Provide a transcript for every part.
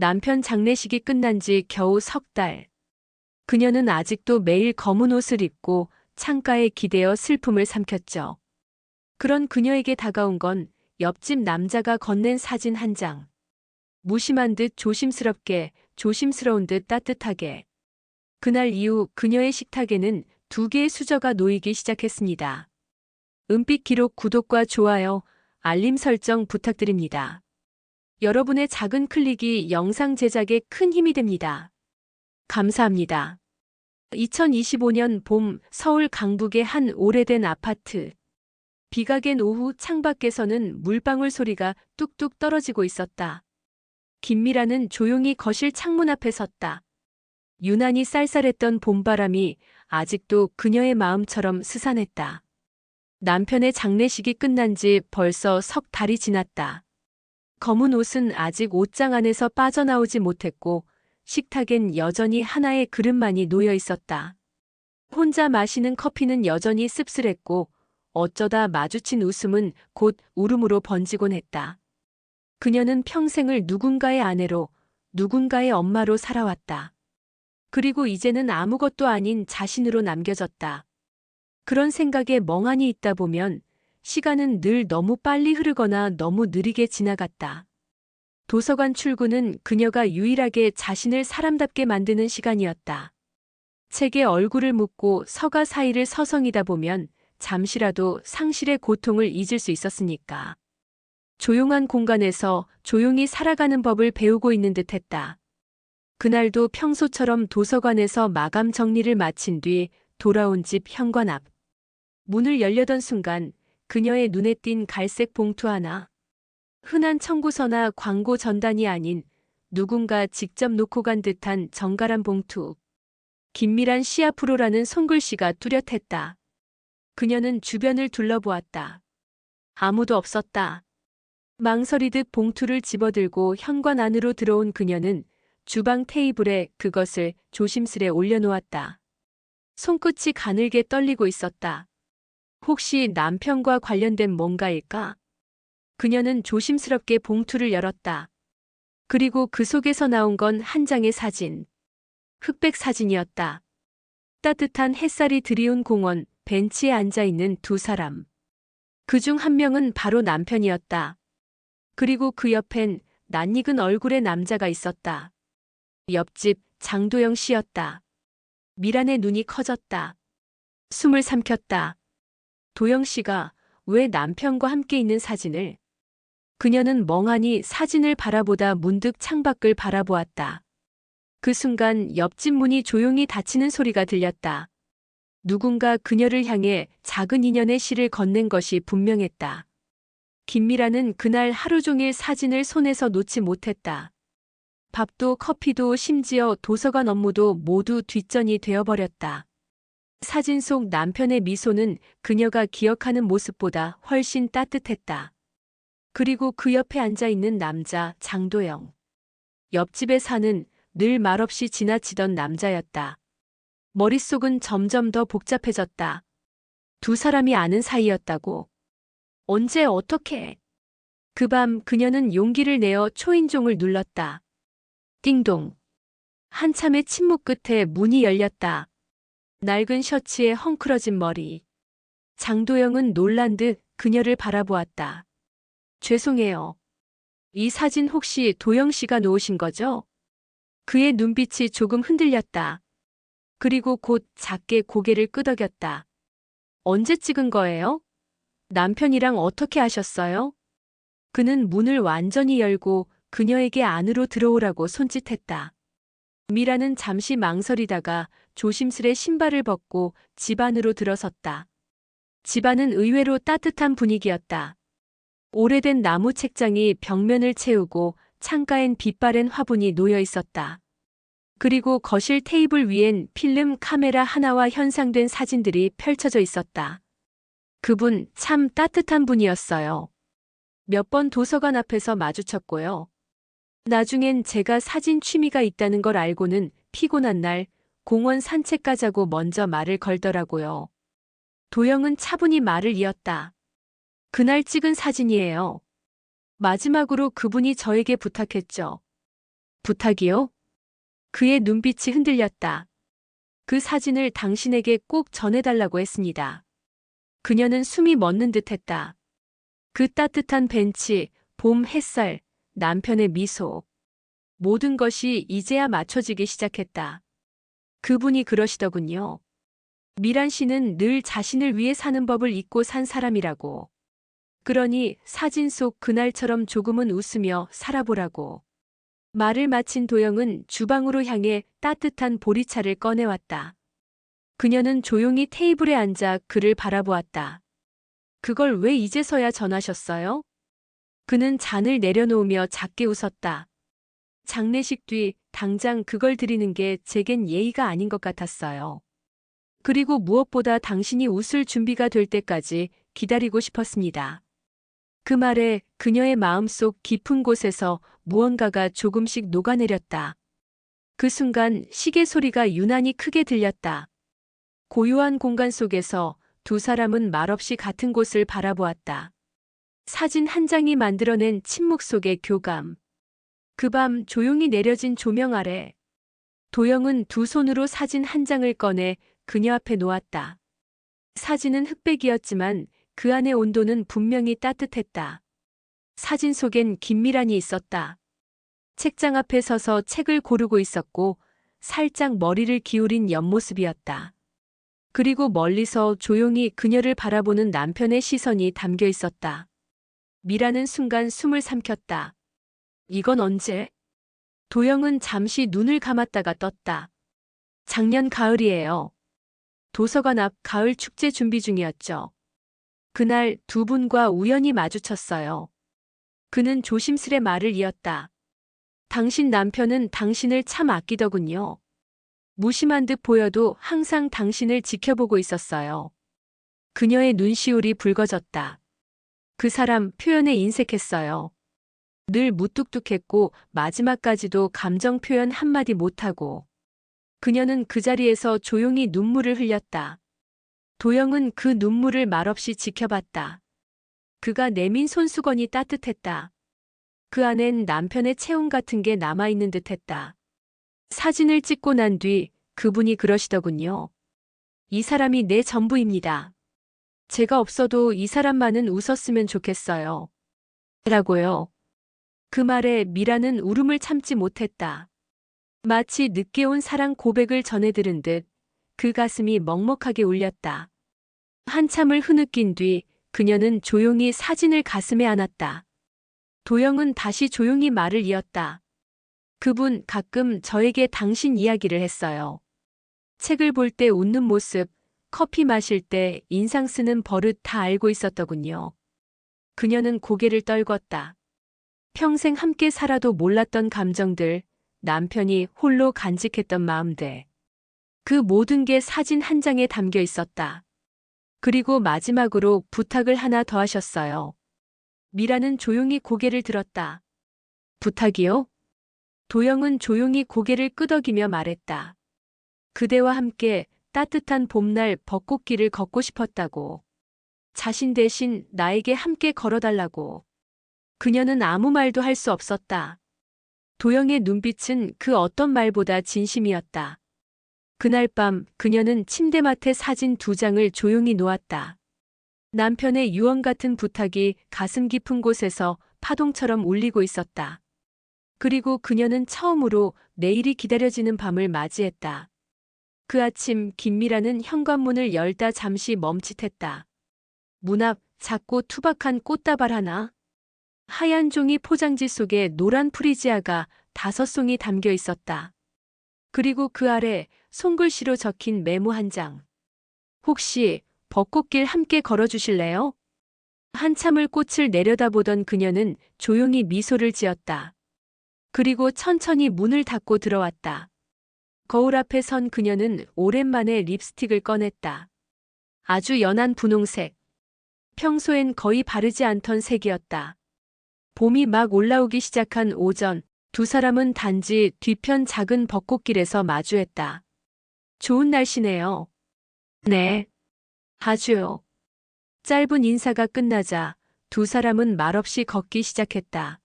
남편 장례식이 끝난 지 겨우 석 달. 그녀는 아직도 매일 검은 옷을 입고 창가에 기대어 슬픔을 삼켰죠. 그런 그녀에게 다가온 건 옆집 남자가 건넨 사진 한 장. 무심한 듯 조심스럽게, 조심스러운 듯 따뜻하게. 그날 이후 그녀의 식탁에는 두 개의 수저가 놓이기 시작했습니다. 은빛 기록 구독과 좋아요, 알림 설정 부탁드립니다. 여러분의 작은 클릭이 영상 제작에 큰 힘이 됩니다. 감사합니다. 2025년 봄 서울 강북의 한 오래된 아파트. 비가 갠 오후 창밖에서는 물방울 소리가 뚝뚝 떨어지고 있었다. 김미라는 조용히 거실 창문 앞에 섰다. 유난히 쌀쌀했던 봄바람이 아직도 그녀의 마음처럼 스산했다. 남편의 장례식이 끝난 지 벌써 석 달이 지났다. 검은 옷은 아직 옷장 안에서 빠져나오지 못했고 식탁엔 여전히 하나의 그릇만이 놓여 있었다. 혼자 마시는 커피는 여전히 씁쓸했고 어쩌다 마주친 웃음은 곧 울음으로 번지곤 했다. 그녀는 평생을 누군가의 아내로, 누군가의 엄마로 살아왔다. 그리고 이제는 아무것도 아닌 자신으로 남겨졌다. 그런 생각에 멍하니 있다 보면 시간은 늘 너무 빨리 흐르거나 너무 느리게 지나갔다. 도서관 출근은 그녀가 유일하게 자신을 사람답게 만드는 시간이었다. 책에 얼굴을 묻고 서가 사이를 서성이다 보면 잠시라도 상실의 고통을 잊을 수 있었으니까. 조용한 공간에서 조용히 살아가는 법을 배우고 있는 듯했다. 그날도 평소처럼 도서관에서 마감 정리를 마친 뒤 돌아온 집 현관 앞. 문을 열려던 순간 그녀의 눈에 띈 갈색 봉투 하나. 흔한 청구서나 광고 전단이 아닌 누군가 직접 놓고 간 듯한 정갈한 봉투. 김미란 씨 앞으로라는 손글씨가 뚜렷했다. 그녀는 주변을 둘러보았다. 아무도 없었다. 망설이듯 봉투를 집어들고 현관 안으로 들어온 그녀는 주방 테이블에 그것을 조심스레 올려놓았다. 손끝이 가늘게 떨리고 있었다. 혹시 남편과 관련된 뭔가일까? 그녀는 조심스럽게 봉투를 열었다. 그리고 그 속에서 나온 건 한 장의 사진. 흑백 사진이었다. 따뜻한 햇살이 드리운 공원, 벤치에 앉아있는 두 사람. 그중 한 명은 바로 남편이었다. 그리고 그 옆엔 낯익은 얼굴의 남자가 있었다. 옆집 장도영 씨였다. 미란의 눈이 커졌다. 숨을 삼켰다. 도영 씨가 왜 남편과 함께 있는 사진을? 그녀는 멍하니 사진을 바라보다 문득 창밖을 바라보았다. 그 순간 옆집 문이 조용히 닫히는 소리가 들렸다. 누군가 그녀를 향해 작은 인연의 시를 건넨 것이 분명했다. 김미라는 그날 하루 종일 사진을 손에서 놓지 못했다. 밥도 커피도 심지어 도서관 업무도 모두 뒷전이 되어버렸다. 사진 속 남편의 미소는 그녀가 기억하는 모습보다 훨씬 따뜻했다. 그리고 그 옆에 앉아있는 남자 장도영. 옆집에 사는 늘 말없이 지나치던 남자였다. 머릿속은 점점 더 복잡해졌다. 두 사람이 아는 사이였다고. 언제 어떻게? 그 밤 그녀는 용기를 내어 초인종을 눌렀다. 띵동. 한참의 침묵 끝에 문이 열렸다. 낡은 셔츠에 헝클어진 머리. 장도영은 놀란 듯 그녀를 바라보았다. 죄송해요. 이 사진 혹시 도영 씨가 놓으신 거죠? 그의 눈빛이 조금 흔들렸다. 그리고 곧 작게 고개를 끄덕였다. 언제 찍은 거예요? 남편이랑 어떻게 하셨어요? 그는 문을 완전히 열고 그녀에게 안으로 들어오라고 손짓했다. 미라는 잠시 망설이다가 조심스레 신발을 벗고 집 안으로 들어섰다. 집 안은 의외로 따뜻한 분위기였다. 오래된 나무 책장이 벽면을 채우고 창가엔 빛바랜 화분이 놓여 있었다. 그리고 거실 테이블 위엔 필름 카메라 하나와 현상된 사진들이 펼쳐져 있었다. 그분 참 따뜻한 분이었어요. 몇 번 도서관 앞에서 마주쳤고요. 나중엔 제가 사진 취미가 있다는 걸 알고는 피곤한 날 공원 산책 가자고 먼저 말을 걸더라고요. 도영은 차분히 말을 이었다. 그날 찍은 사진이에요. 마지막으로 그분이 저에게 부탁했죠. 부탁이요? 그의 눈빛이 흔들렸다. 그 사진을 당신에게 꼭 전해달라고 했습니다. 그녀는 숨이 멎는 듯 했다. 그 따뜻한 벤치, 봄 햇살, 남편의 미소. 모든 것이 이제야 맞춰지기 시작했다. 그분이 그러시더군요. 미란 씨는 늘 자신을 위해 사는 법을 잊고 산 사람이라고. 그러니 사진 속 그날처럼 조금은 웃으며 살아보라고. 말을 마친 도영은 주방으로 향해 따뜻한 보리차를 꺼내왔다. 그녀는 조용히 테이블에 앉아 그를 바라보았다. 그걸 왜 이제서야 전하셨어요? 그는 잔을 내려놓으며 작게 웃었다. 장례식 뒤 당장 그걸 드리는 게 제겐 예의가 아닌 것 같았어요. 그리고 무엇보다 당신이 웃을 준비가 될 때까지 기다리고 싶었습니다. 그 말에 그녀의 마음속 깊은 곳에서 무언가가 조금씩 녹아내렸다. 그 순간 시계 소리가 유난히 크게 들렸다. 고요한 공간 속에서 두 사람은 말없이 같은 곳을 바라보았다. 사진 한 장이 만들어낸 침묵 속의 교감. 그 밤 조용히 내려진 조명 아래 도영은 두 손으로 사진 한 장을 꺼내 그녀 앞에 놓았다. 사진은 흑백이었지만 그 안의 온도는 분명히 따뜻했다. 사진 속엔 김미란이 있었다. 책장 앞에 서서 책을 고르고 있었고 살짝 머리를 기울인 옆모습이었다. 그리고 멀리서 조용히 그녀를 바라보는 남편의 시선이 담겨 있었다. 미라는 순간 숨을 삼켰다. 이건 언제? 도영은 잠시 눈을 감았다가 떴다. 작년 가을이에요. 도서관 앞 가을 축제 준비 중이었죠. 그날 두 분과 우연히 마주쳤어요. 그는 조심스레 말을 이었다. 당신 남편은 당신을 참 아끼더군요. 무심한 듯 보여도 항상 당신을 지켜보고 있었어요. 그녀의 눈시울이 붉어졌다. 그 사람 표현에 인색했어요. 늘 무뚝뚝했고 마지막까지도 감정 표현 한마디 못하고. 그녀는 그 자리에서 조용히 눈물을 흘렸다. 도영은 그 눈물을 말없이 지켜봤다. 그가 내민 손수건이 따뜻했다. 그 안엔 남편의 체온 같은 게 남아있는 듯했다. 사진을 찍고 난 뒤 그분이 그러시더군요. 이 사람이 내 전부입니다. 제가 없어도 이 사람만은 웃었으면 좋겠어요. 라고요. 그 말에 미라는 울음을 참지 못했다. 마치 늦게 온 사랑 고백을 전해 들은 듯 그 가슴이 먹먹하게 울렸다. 한참을 흐느낀 뒤 그녀는 조용히 사진을 가슴에 안았다. 도영은 다시 조용히 말을 이었다. 그분 가끔 저에게 당신 이야기를 했어요. 책을 볼 때 웃는 모습, 커피 마실 때 인상 쓰는 버릇 다 알고 있었더군요. 그녀는 고개를 떨궜다. 평생 함께 살아도 몰랐던 감정들, 남편이 홀로 간직했던 마음들. 그 모든 게 사진 한 장에 담겨 있었다. 그리고 마지막으로 부탁을 하나 더 하셨어요. 미라는 조용히 고개를 들었다. 부탁이요? 도영은 조용히 고개를 끄덕이며 말했다. 그대와 함께 따뜻한 봄날 벚꽃길을 걷고 싶었다고. 자신 대신 나에게 함께 걸어달라고. 그녀는 아무 말도 할 수 없었다. 도영의 눈빛은 그 어떤 말보다 진심이었다. 그날 밤 그녀는 침대맡에 사진 두 장을 조용히 놓았다. 남편의 유언 같은 부탁이 가슴 깊은 곳에서 파동처럼 울리고 있었다. 그리고 그녀는 처음으로 내일이 기다려지는 밤을 맞이했다. 그 아침 김미라는 현관문을 열다 잠시 멈칫했다. 문 앞 작고 투박한 꽃다발 하나. 하얀 종이 포장지 속에 노란 프리지아가 5송이 담겨 있었다. 그리고 그 아래 손글씨로 적힌 메모 한 장. 혹시 벚꽃길 함께 걸어주실래요? 한참을 꽃을 내려다보던 그녀는 조용히 미소를 지었다. 그리고 천천히 문을 닫고 들어왔다. 거울 앞에 선 그녀는 오랜만에 립스틱을 꺼냈다. 아주 연한 분홍색. 평소엔 거의 바르지 않던 색이었다. 봄이 막 올라오기 시작한 오전, 두 사람은 단지 뒤편 작은 벚꽃길에서 마주했다. 좋은 날씨네요. 네. 아주요. 짧은 인사가 끝나자 두 사람은 말없이 걷기 시작했다.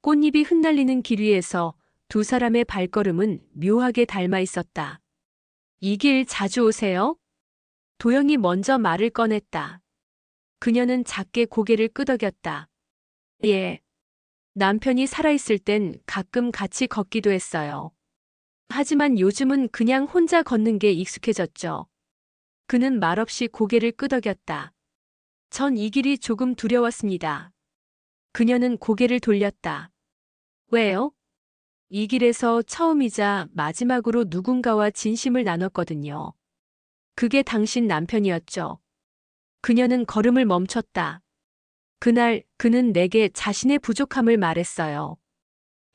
꽃잎이 흩날리는 길 위에서 두 사람의 발걸음은 묘하게 닮아 있었다. 이 길 자주 오세요? 도영이 먼저 말을 꺼냈다. 그녀는 작게 고개를 끄덕였다. 예. 남편이 살아있을 땐 가끔 같이 걷기도 했어요. 하지만 요즘은 그냥 혼자 걷는 게 익숙해졌죠. 그는 말없이 고개를 끄덕였다. 전 이 길이 조금 두려웠습니다. 그녀는 고개를 돌렸다. 왜요? 이 길에서 처음이자 마지막으로 누군가와 진심을 나눴거든요. 그게 당신 남편이었죠. 그녀는 걸음을 멈췄다. 그날 그는 내게 자신의 부족함을 말했어요.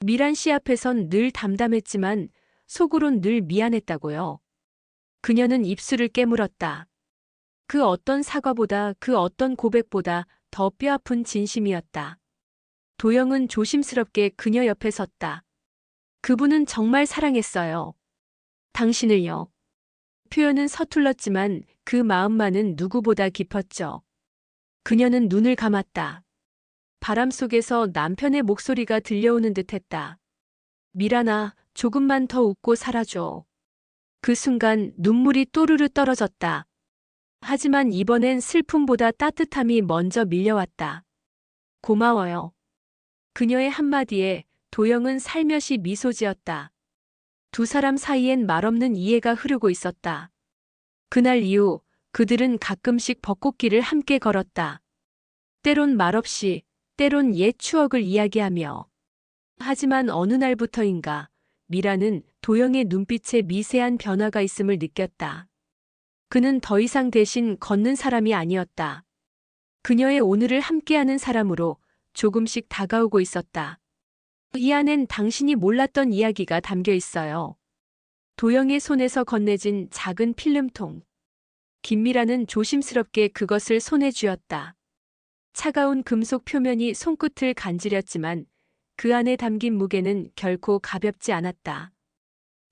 미란 씨 앞에선 늘 담담했지만 속으론 늘 미안했다고요. 그녀는 입술을 깨물었다. 그 어떤 사과보다 그 어떤 고백보다 더 뼈아픈 진심이었다. 도영은 조심스럽게 그녀 옆에 섰다. 그분은 정말 사랑했어요. 당신을요. 표현은 서툴렀지만 그 마음만은 누구보다 깊었죠. 그녀는 눈을 감았다. 바람 속에서 남편의 목소리가 들려오는 듯했다. 미란아, 조금만 더 웃고 살아줘. 그 순간 눈물이 또르르 떨어졌다. 하지만 이번엔 슬픔보다 따뜻함이 먼저 밀려왔다. 고마워요. 그녀의 한마디에 도영은 살며시 미소 지었다. 두 사람 사이엔 말없는 이해가 흐르고 있었다. 그날 이후 그들은 가끔씩 벚꽃길을 함께 걸었다. 때론 말없이, 때론 옛 추억을 이야기하며. 하지만 어느 날부터인가 미라는 도영의 눈빛에 미세한 변화가 있음을 느꼈다. 그는 더 이상 대신 걷는 사람이 아니었다. 그녀의 오늘을 함께하는 사람으로 조금씩 다가오고 있었다. 이 안엔 당신이 몰랐던 이야기가 담겨 있어요. 도영의 손에서 건네진 작은 필름통. 김미라는 조심스럽게 그것을 손에 쥐었다. 차가운 금속 표면이 손끝을 간지렸지만 그 안에 담긴 무게는 결코 가볍지 않았다.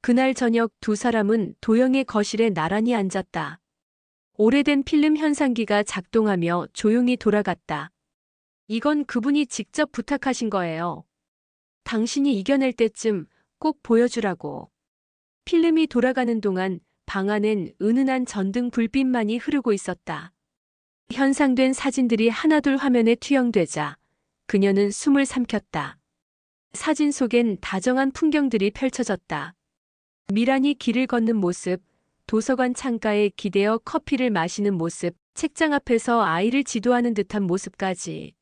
그날 저녁 두 사람은 도영의 거실에 나란히 앉았다. 오래된 필름 현상기가 작동하며 조용히 돌아갔다. 이건 그분이 직접 부탁하신 거예요. 당신이 이겨낼 때쯤 꼭 보여주라고. 필름이 돌아가는 동안 방 안엔 은은한 전등 불빛만이 흐르고 있었다. 현상된 사진들이 하나둘 화면에 투영되자 그녀는 숨을 삼켰다. 사진 속엔 다정한 풍경들이 펼쳐졌다. 미란이 길을 걷는 모습, 도서관 창가에 기대어 커피를 마시는 모습, 책장 앞에서 아이를 지도하는 듯한 모습까지.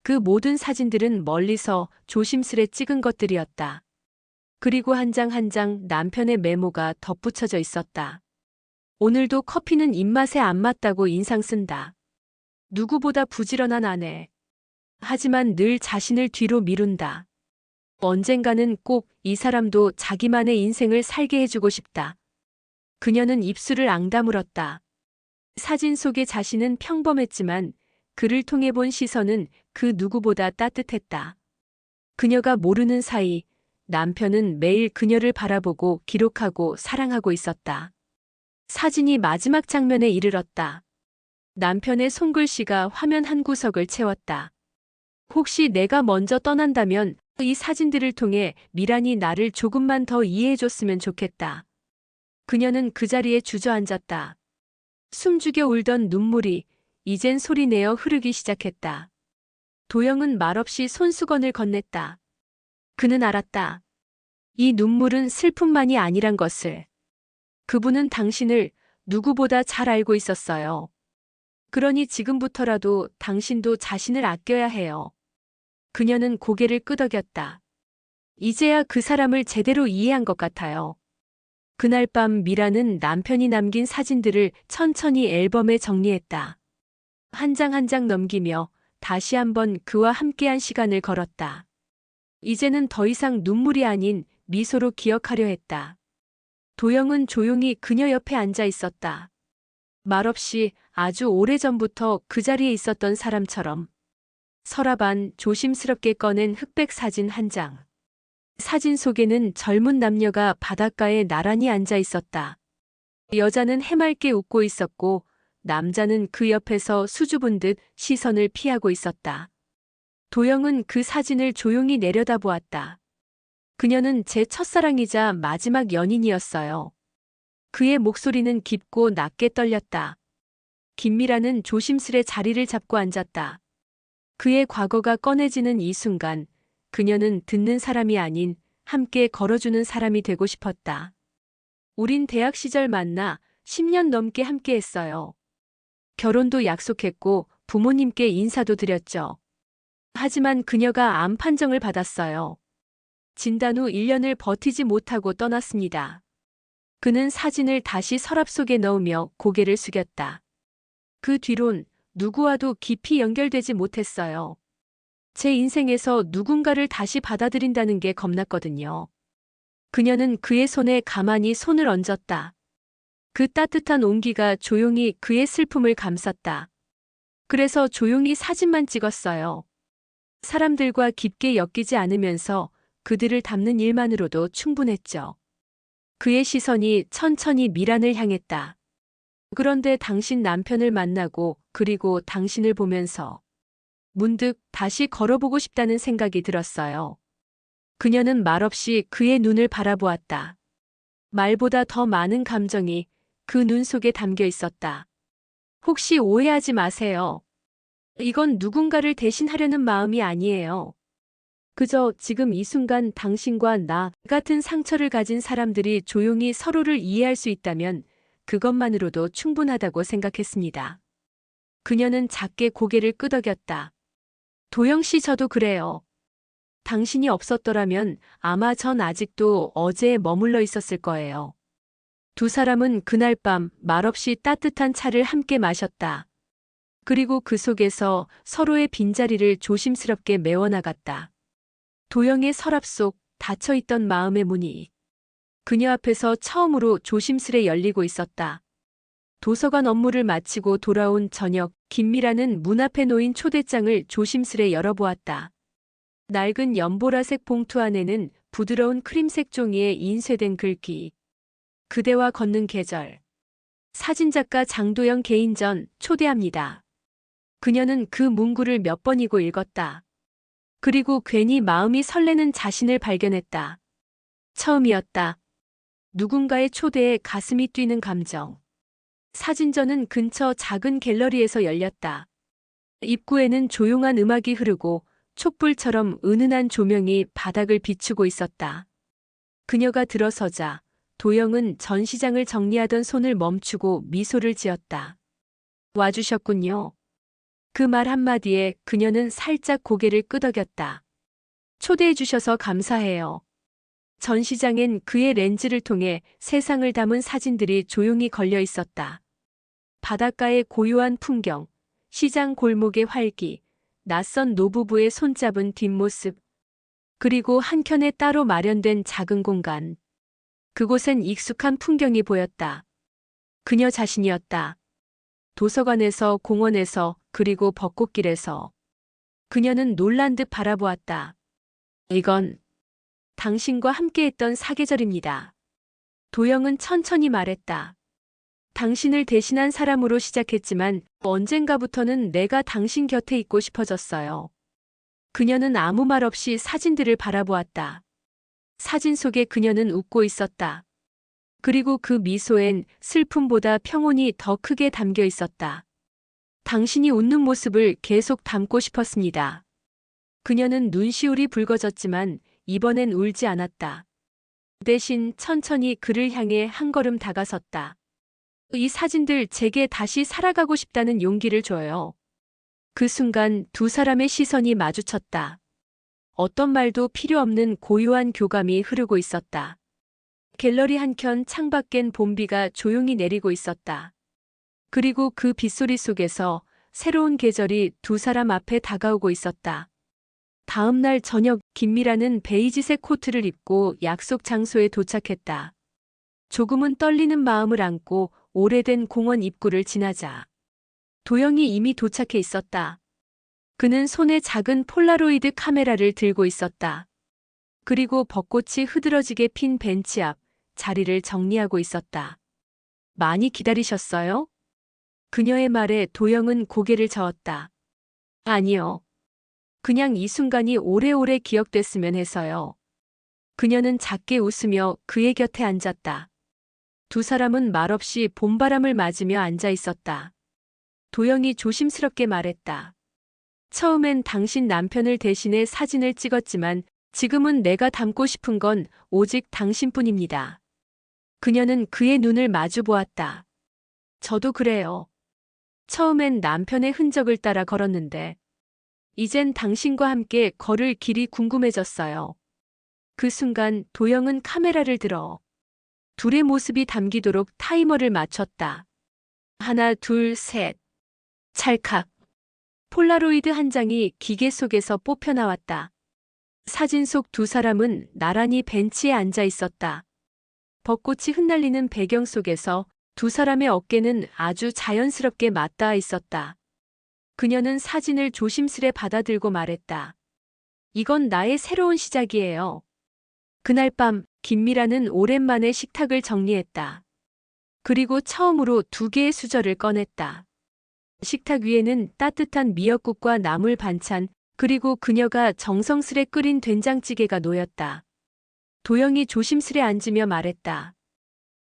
그 모든 사진들은 멀리서 조심스레 찍은 것들이었다. 그리고 한 장 한 장 남편의 메모가 덧붙여져 있었다. 오늘도 커피는 입맛에 안 맞다고 인상 쓴다. 누구보다 부지런한 아내. 하지만 늘 자신을 뒤로 미룬다. 언젠가는 꼭 이 사람도 자기만의 인생을 살게 해주고 싶다. 그녀는 입술을 앙다물었다. 사진 속의 자신은 평범했지만 그를 통해 본 시선은 그 누구보다 따뜻했다. 그녀가 모르는 사이 남편은 매일 그녀를 바라보고 기록하고 사랑하고 있었다. 사진이 마지막 장면에 이르렀다. 남편의 손글씨가 화면 한 구석을 채웠다. 혹시 내가 먼저 떠난다면 이 사진들을 통해 미란이 나를 조금만 더 이해해줬으면 좋겠다. 그녀는 그 자리에 주저앉았다. 숨죽여 울던 눈물이 이젠 소리내어 흐르기 시작했다. 도영은 말없이 손수건을 건넸다. 그는 알았다. 이 눈물은 슬픔만이 아니란 것을. 그분은 당신을 누구보다 잘 알고 있었어요. 그러니 지금부터라도 당신도 자신을 아껴야 해요. 그녀는 고개를 끄덕였다. 이제야 그 사람을 제대로 이해한 것 같아요. 그날 밤 미라는 남편이 남긴 사진들을 천천히 앨범에 정리했다. 한 장 한 장 넘기며 다시 한번 그와 함께한 시간을 걸었다. 이제는 더 이상 눈물이 아닌 미소로 기억하려 했다. 도영은 조용히 그녀 옆에 앉아 있었다. 말없이 아주 오래전부터 그 자리에 있었던 사람처럼. 서랍 안 조심스럽게 꺼낸 흑백 사진 한 장. 사진 속에는 젊은 남녀가 바닷가에 나란히 앉아 있었다. 여자는 해맑게 웃고 있었고 남자는 그 옆에서 수줍은 듯 시선을 피하고 있었다. 도영은 그 사진을 조용히 내려다보았다. 그녀는 제 첫사랑이자 마지막 연인이었어요. 그의 목소리는 깊고 낮게 떨렸다. 김미라는 조심스레 자리를 잡고 앉았다. 그의 과거가 꺼내지는 이 순간, 그녀는 듣는 사람이 아닌 함께 걸어주는 사람이 되고 싶었다. 우린 대학 시절 만나 10년 넘게 함께 했어요. 결혼도 약속했고 부모님께 인사도 드렸죠. 하지만 그녀가 암 판정을 받았어요. 진단 후 1년을 버티지 못하고 떠났습니다. 그는 사진을 다시 서랍 속에 넣으며 고개를 숙였다. 그 뒤론 누구와도 깊이 연결되지 못했어요. 제 인생에서 누군가를 다시 받아들인다는 게 겁났거든요. 그녀는 그의 손에 가만히 손을 얹었다. 그 따뜻한 온기가 조용히 그의 슬픔을 감쌌다. 그래서 조용히 사진만 찍었어요. 사람들과 깊게 엮이지 않으면서 그들을 담는 일만으로도 충분했죠. 그의 시선이 천천히 미란을 향했다. 그런데 당신 남편을 만나고 그리고 당신을 보면서 문득 다시 걸어보고 싶다는 생각이 들었어요. 그녀는 말없이 그의 눈을 바라보았다. 말보다 더 많은 감정이 그 눈 속에 담겨 있었다. 혹시 오해하지 마세요. 이건 누군가를 대신하려는 마음이 아니에요. 그저 지금 이 순간 당신과 나 같은 상처를 가진 사람들이 조용히 서로를 이해할 수 있다면 그것만으로도 충분하다고 생각했습니다. 그녀는 작게 고개를 끄덕였다. 도영 씨, 저도 그래요. 당신이 없었더라면 아마 전 아직도 어제에 머물러 있었을 거예요. 두 사람은 그날 밤 말없이 따뜻한 차를 함께 마셨다. 그리고 그 속에서 서로의 빈자리를 조심스럽게 메워나갔다. 도영의 서랍 속 닫혀있던 마음의 문이 그녀 앞에서 처음으로 조심스레 열리고 있었다. 도서관 업무를 마치고 돌아온 저녁, 김미라는 문 앞에 놓인 초대장을 조심스레 열어보았다. 낡은 연보라색 봉투 안에는 부드러운 크림색 종이에 인쇄된 글귀. 그대와 걷는 계절. 사진작가 장도영 개인전 초대합니다. 그녀는 그 문구를 몇 번이고 읽었다. 그리고 괜히 마음이 설레는 자신을 발견했다. 처음이었다. 누군가의 초대에 가슴이 뛰는 감정. 사진전은 근처 작은 갤러리에서 열렸다. 입구에는 조용한 음악이 흐르고 촛불처럼 은은한 조명이 바닥을 비추고 있었다. 그녀가 들어서자 도영은 전시장을 정리하던 손을 멈추고 미소를 지었다. 와주셨군요. 그 말 한마디에 그녀는 살짝 고개를 끄덕였다. 초대해 주셔서 감사해요. 전시장엔 그의 렌즈를 통해 세상을 담은 사진들이 조용히 걸려 있었다. 바닷가의 고요한 풍경, 시장 골목의 활기, 낯선 노부부의 손잡은 뒷모습, 그리고 한켠에 따로 마련된 작은 공간. 그곳엔 익숙한 풍경이 보였다. 그녀 자신이었다. 도서관에서, 공원에서, 그리고 벚꽃길에서. 그녀는 놀란 듯 바라보았다. 이건 당신과 함께했던 사계절입니다. 도영은 천천히 말했다. 당신을 대신한 사람으로 시작했지만 언젠가부터는 내가 당신 곁에 있고 싶어졌어요. 그녀는 아무 말 없이 사진들을 바라보았다. 사진 속에 그녀는 웃고 있었다. 그리고 그 미소엔 슬픔보다 평온이 더 크게 담겨 있었다. 당신이 웃는 모습을 계속 담고 싶었습니다. 그녀는 눈시울이 붉어졌지만 이번엔 울지 않았다. 대신 천천히 그를 향해 한 걸음 다가섰다. 이 사진들 제게 다시 살아가고 싶다는 용기를 줘요. 그 순간 두 사람의 시선이 마주쳤다. 어떤 말도 필요 없는 고요한 교감이 흐르고 있었다. 갤러리 한켠 창밖엔 봄비가 조용히 내리고 있었다. 그리고 그 빗소리 속에서 새로운 계절이 두 사람 앞에 다가오고 있었다. 다음 날 저녁, 김미라는 베이지색 코트를 입고 약속 장소에 도착했다. 조금은 떨리는 마음을 안고 오래된 공원 입구를 지나자 도영이 이미 도착해 있었다. 그는 손에 작은 폴라로이드 카메라를 들고 있었다. 그리고 벚꽃이 흐드러지게 핀 벤치 앞 자리를 정리하고 있었다. 많이 기다리셨어요? 그녀의 말에 도영은 고개를 저었다. 아니요. 그냥 이 순간이 오래오래 기억됐으면 해서요. 그녀는 작게 웃으며 그의 곁에 앉았다. 두 사람은 말없이 봄바람을 맞으며 앉아 있었다. 도영이 조심스럽게 말했다. 처음엔 당신 남편을 대신해 사진을 찍었지만 지금은 내가 담고 싶은 건 오직 당신뿐입니다. 그녀는 그의 눈을 마주 보았다. 저도 그래요. 처음엔 남편의 흔적을 따라 걸었는데 이젠 당신과 함께 걸을 길이 궁금해졌어요. 그 순간 도영은 카메라를 들어 둘의 모습이 담기도록 타이머를 맞췄다. 하나, 둘, 셋. 찰칵. 폴라로이드 한 장이 기계 속에서 뽑혀 나왔다. 사진 속 두 사람은 나란히 벤치에 앉아 있었다. 벚꽃이 흩날리는 배경 속에서 두 사람의 어깨는 아주 자연스럽게 맞닿아 있었다. 그녀는 사진을 조심스레 받아들고 말했다. 이건 나의 새로운 시작이에요. 그날 밤 김미라는 오랜만에 식탁을 정리했다. 그리고 처음으로 2개의 수저를 꺼냈다. 식탁 위에는 따뜻한 미역국과 나물 반찬, 그리고 그녀가 정성스레 끓인 된장찌개가 놓였다. 도영이 조심스레 앉으며 말했다.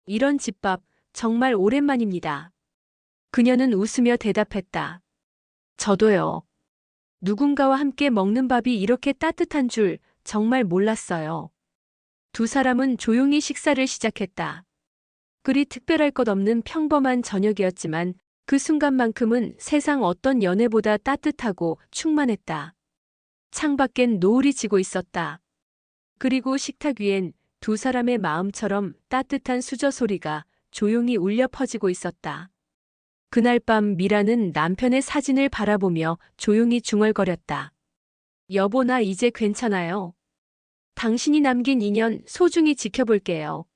이런 집밥 정말 오랜만입니다. 그녀는 웃으며 대답했다. 저도요. 누군가와 함께 먹는 밥이 이렇게 따뜻한 줄 정말 몰랐어요. 두 사람은 조용히 식사를 시작했다. 그리 특별할 것 없는 평범한 저녁이었지만 그 순간만큼은 세상 어떤 연애보다 따뜻하고 충만했다. 창밖엔 노을이 지고 있었다. 그리고 식탁 위엔 두 사람의 마음처럼 따뜻한 수저 소리가 조용히 울려 퍼지고 있었다. 그날 밤 미라는 남편의 사진을 바라보며 조용히 중얼거렸다. 여보, 나 이제 괜찮아요. 당신이 남긴 인연 소중히 지켜볼게요.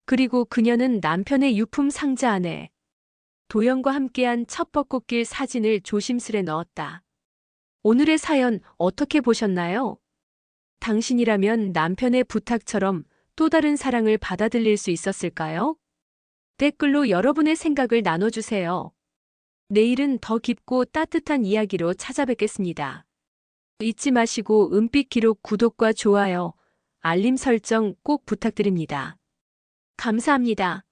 그리고 그녀는 남편의 유품 상자 안에 도영과 함께한 첫 벚꽃길 사진을 조심스레 넣었다. 오늘의 사연 어떻게 보셨나요? 당신이라면 남편의 부탁처럼 또 다른 사랑을 받아들일 수 있었을까요? 댓글로 여러분의 생각을 나눠주세요. 내일은 더 깊고 따뜻한 이야기로 찾아뵙겠습니다. 잊지 마시고 은빛 기록 구독과 좋아요, 알림 설정 꼭 부탁드립니다. 감사합니다.